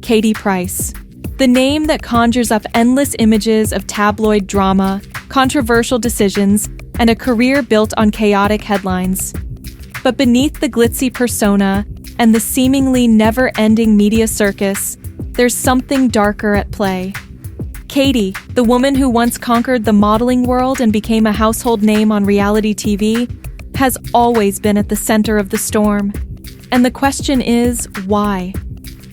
Katie Price. The name that conjures up endless images of tabloid drama, controversial decisions, and a career built on chaotic headlines. But beneath the glitzy persona and the seemingly never-ending media circus, there's something darker at play. Katie, the woman who once conquered the modeling world and became a household name on reality TV, has always been at the center of the storm. And the question is, why?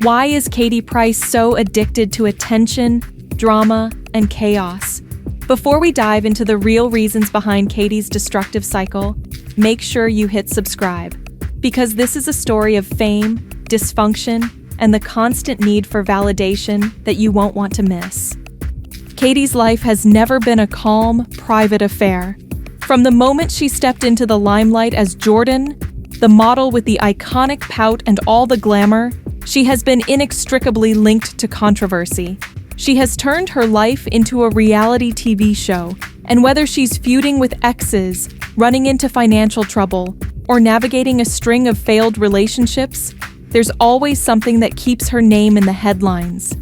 Why is Katie Price so addicted to attention, drama, and chaos? Before we dive into the real reasons behind Katie's destructive cycle, make sure you hit subscribe, because this is a story of fame, dysfunction, and the constant need for validation that you won't want to miss. Katie's life has never been a calm, private affair. From the moment she stepped into the limelight as Jordan, the model with the iconic pout and all the glamour, she has been inextricably linked to controversy. She has turned her life into a reality TV show, and whether she's feuding with exes, running into financial trouble, or navigating a string of failed relationships, there's always something that keeps her name in the headlines.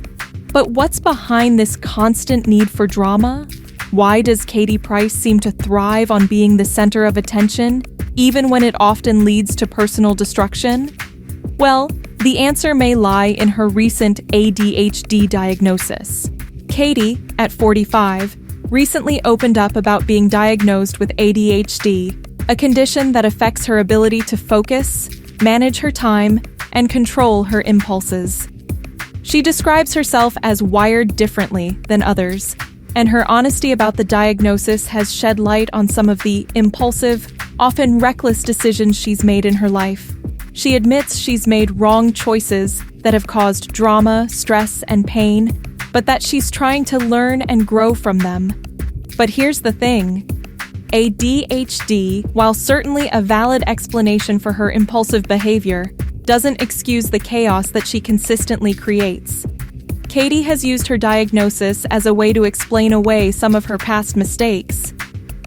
But what's behind this constant need for drama? Why does Katie Price seem to thrive on being the center of attention, even when it often leads to personal destruction? Well, the answer may lie in her recent ADHD diagnosis. Katie, at 45, recently opened up about being diagnosed with ADHD, a condition that affects her ability to focus, manage her time, and control her impulses. She describes herself as wired differently than others, and her honesty about the diagnosis has shed light on some of the impulsive, often reckless decisions she's made in her life. She admits she's made wrong choices that have caused drama, stress, and pain, but that she's trying to learn and grow from them. But here's the thing. ADHD, while certainly a valid explanation for her impulsive behavior, doesn't excuse the chaos that she consistently creates. Katie has used her diagnosis as a way to explain away some of her past mistakes.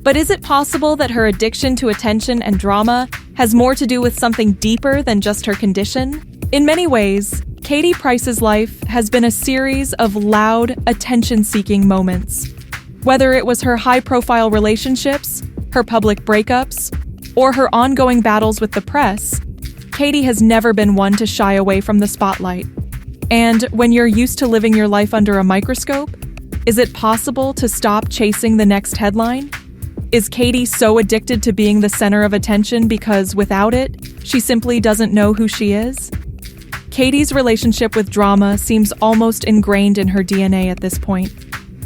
But is it possible that her addiction to attention and drama has more to do with something deeper than just her condition? In many ways, Katie Price's life has been a series of loud, attention-seeking moments. Whether it was her high-profile relationships, her public breakups, or her ongoing battles with the press, Katie has never been one to shy away from the spotlight. And when you're used to living your life under a microscope, is it possible to stop chasing the next headline? Is Katie so addicted to being the center of attention because without it, she simply doesn't know who she is? Katie's relationship with drama seems almost ingrained in her DNA at this point.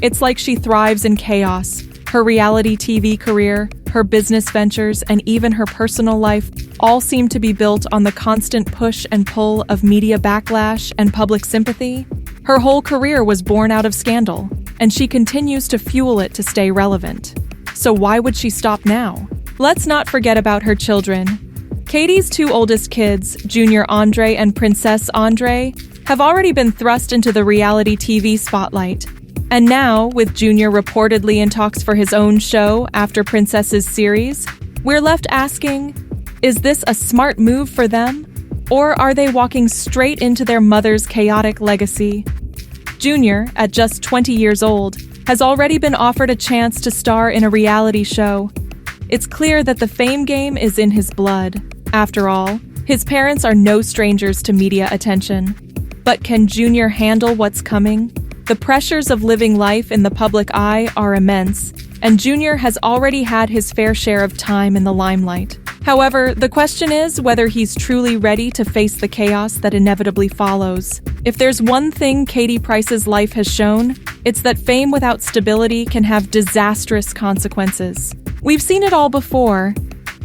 It's like she thrives in chaos. Her reality TV career, her business ventures, and even her personal life all seem to be built on the constant push and pull of media backlash and public sympathy. Her whole career was born out of scandal, and she continues to fuel it to stay relevant. So why would she stop now? Let's not forget about her children. Katie's two oldest kids, Junior Andre and Princess Andre, have already been thrust into the reality TV spotlight. And now, with Junior reportedly in talks for his own show after Princess's series, we're left asking, is this a smart move for them? Or are they walking straight into their mother's chaotic legacy? Junior, at just 20 years old, has already been offered a chance to star in a reality show. It's clear that the fame game is in his blood. After all, his parents are no strangers to media attention. But can Junior handle what's coming? The pressures of living life in the public eye are immense, and Junior has already had his fair share of time in the limelight. However, the question is whether he's truly ready to face the chaos that inevitably follows. If there's one thing Katie Price's life has shown, it's that fame without stability can have disastrous consequences. We've seen it all before.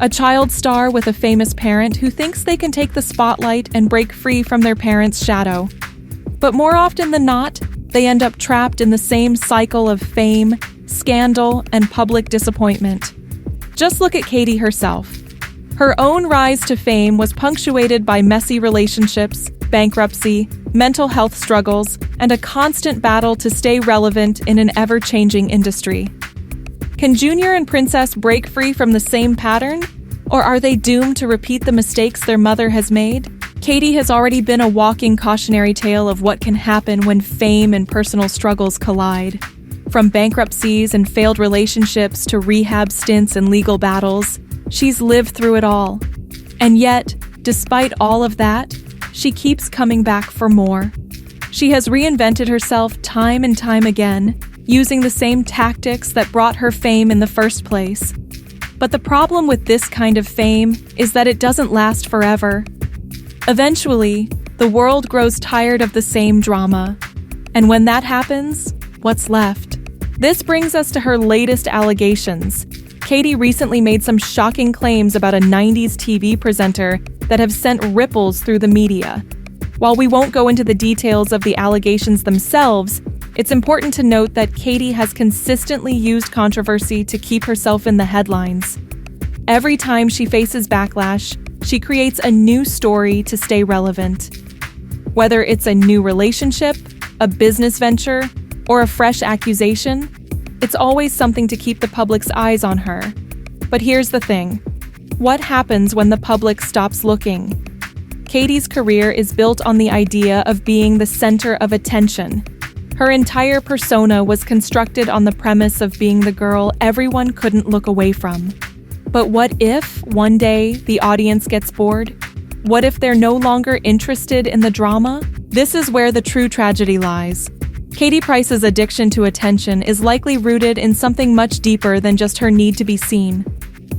A child star with a famous parent who thinks they can take the spotlight and break free from their parents' shadow. But more often than not, they end up trapped in the same cycle of fame, scandal, and public disappointment. Just look at Katie herself. Her own rise to fame was punctuated by messy relationships, bankruptcy, mental health struggles, and a constant battle to stay relevant in an ever-changing industry. Can Junior and Princess break free from the same pattern? Or are they doomed to repeat the mistakes their mother has made? Katie has already been a walking cautionary tale of what can happen when fame and personal struggles collide. From bankruptcies and failed relationships to rehab stints and legal battles, she's lived through it all. And yet, despite all of that, she keeps coming back for more. She has reinvented herself time and time again, using the same tactics that brought her fame in the first place. But the problem with this kind of fame is that it doesn't last forever. Eventually, the world grows tired of the same drama. And when that happens, what's left? This brings us to her latest allegations. Katie recently made some shocking claims about a 90s TV presenter that have sent ripples through the media. While we won't go into the details of the allegations themselves, it's important to note that Katie has consistently used controversy to keep herself in the headlines. Every time she faces backlash, she creates a new story to stay relevant. Whether it's a new relationship, a business venture, or a fresh accusation, it's always something to keep the public's eyes on her. But here's the thing. What happens when the public stops looking? Katie's career is built on the idea of being the center of attention. Her entire persona was constructed on the premise of being the girl everyone couldn't look away from. But what if, one day, the audience gets bored? What if they're no longer interested in the drama? This is where the true tragedy lies. Katie Price's addiction to attention is likely rooted in something much deeper than just her need to be seen.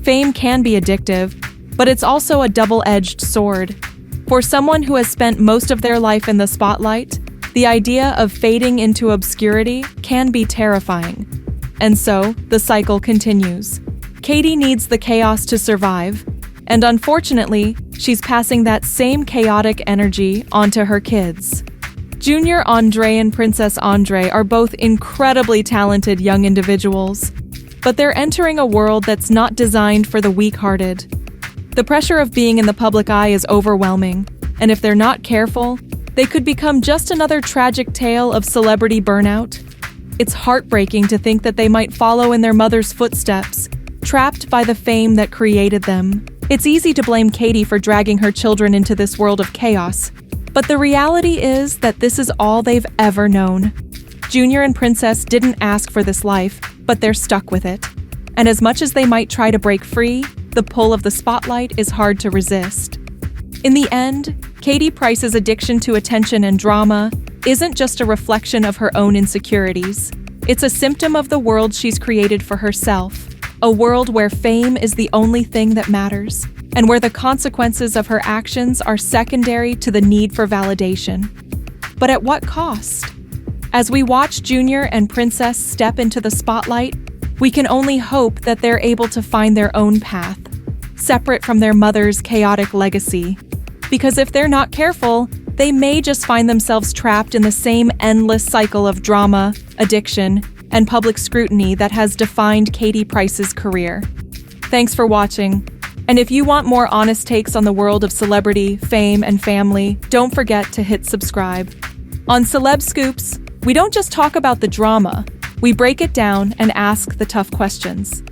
Fame can be addictive, but it's also a double-edged sword. For someone who has spent most of their life in the spotlight, the idea of fading into obscurity can be terrifying. And so, the cycle continues. Katie needs the chaos to survive, and unfortunately, she's passing that same chaotic energy onto her kids. Junior Andre and Princess Andre are both incredibly talented young individuals, but they're entering a world that's not designed for the weak-hearted. The pressure of being in the public eye is overwhelming, and if they're not careful, they could become just another tragic tale of celebrity burnout. It's heartbreaking to think that they might follow in their mother's footsteps, trapped by the fame that created them. It's easy to blame Katie for dragging her children into this world of chaos, but the reality is that this is all they've ever known. Junior and Princess didn't ask for this life, but they're stuck with it. And as much as they might try to break free, the pull of the spotlight is hard to resist. In the end, Katie Price's addiction to attention and drama isn't just a reflection of her own insecurities. It's a symptom of the world she's created for herself, a world where fame is the only thing that matters, and where the consequences of her actions are secondary to the need for validation. But at what cost? As we watch Junior and Princess step into the spotlight, we can only hope that they're able to find their own path, separate from their mother's chaotic legacy. Because if they're not careful, they may just find themselves trapped in the same endless cycle of drama, addiction, and public scrutiny that has defined Katie Price's career. Thanks for watching. And if you want more honest takes on the world of celebrity, fame, and family, don't forget to hit subscribe. On Celeb Scoopz, we don't just talk about the drama, we break it down and ask the tough questions.